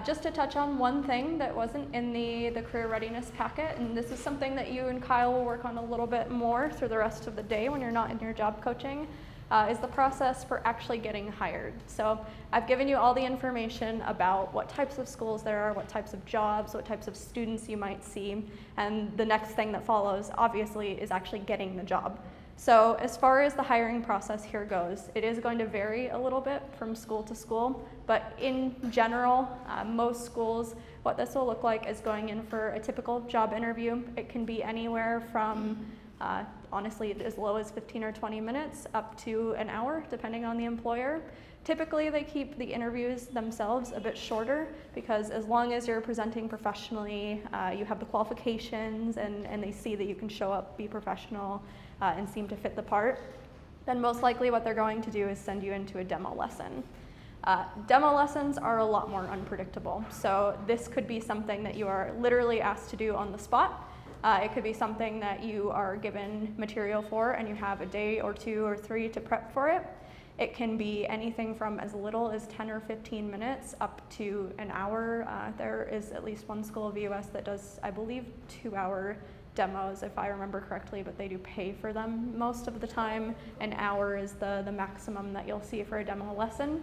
Just to touch on one thing that wasn't in the career readiness packet, and this is something that you and Kyle will work on a little bit more through the rest of the day when you're not in your job coaching, is the process for actually getting hired. So I've given you all the information about what types of schools there are, what types of jobs, what types of students you might see, and the next thing that follows, obviously, is actually getting the job. So as far as the hiring process here goes, it is going to vary a little bit from school to school, but in general, most schools, what this will look like is going in for a typical job interview. It can be anywhere from, honestly, as low as 15 or 20 minutes up to an hour, depending on the employer. Typically, they keep the interviews themselves a bit shorter because as long as you're presenting professionally, you have the qualifications, and they see that you can show up, be professional, and seem to fit the part, then most likely what they're going to do is send you into a demo lesson. Demo lessons are a lot more unpredictable. So this could be something that you are literally asked to do on the spot. It could be something that you are given material for and you have a day or 2 or 3 to prep for it. It can be anything from as little as 10 or 15 minutes up to an hour. There is at least one school of US that does, I believe, 2-hour demos, if I remember correctly, but they do pay for them most of the time. An hour is the maximum that you'll see for a demo lesson.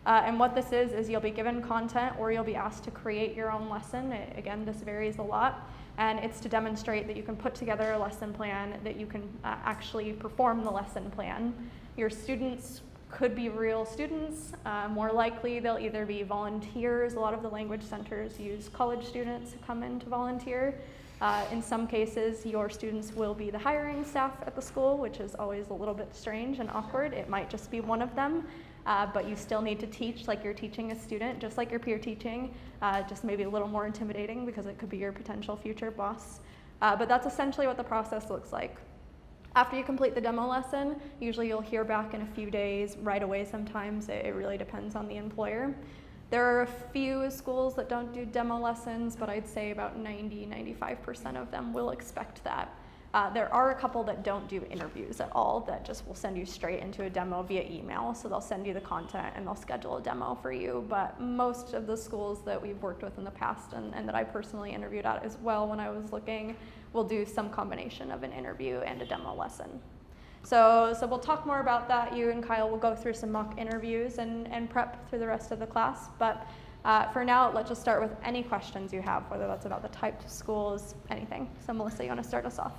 And what this is you'll be given content or you'll be asked to create your own lesson. Again, this varies a lot. And it's to demonstrate that you can put together a lesson plan, that you can actually perform the lesson plan. Your students could be real students. More likely, they'll either be volunteers. A lot of the language centers use college students to come in to volunteer. In some cases, your students will be the hiring staff at the school, which is always a little bit strange and awkward. It might just be one of them, but you still need to teach like you're teaching a student, just like your peer teaching, just maybe a little more intimidating because it could be your potential future boss. But that's essentially what the process looks like. After you complete the demo lesson, usually you'll hear back in a few days, right away sometimes. It really depends on the employer. There are a few schools that don't do demo lessons, but I'd say about 90–95% of them will expect that. There are a couple that don't do interviews at all, that just will send you straight into a demo via email. So they'll send you the content and they'll schedule a demo for you. But most of the schools that we've worked with in the past and that I personally interviewed at as well when I was looking will do some combination of an interview and a demo lesson. So we'll talk more about that. You and Kyle will go through some mock interviews and prep through the rest of the class. But for now, let's just start with any questions you have, whether that's about the types of schools, anything. So Melissa, you want to start us off?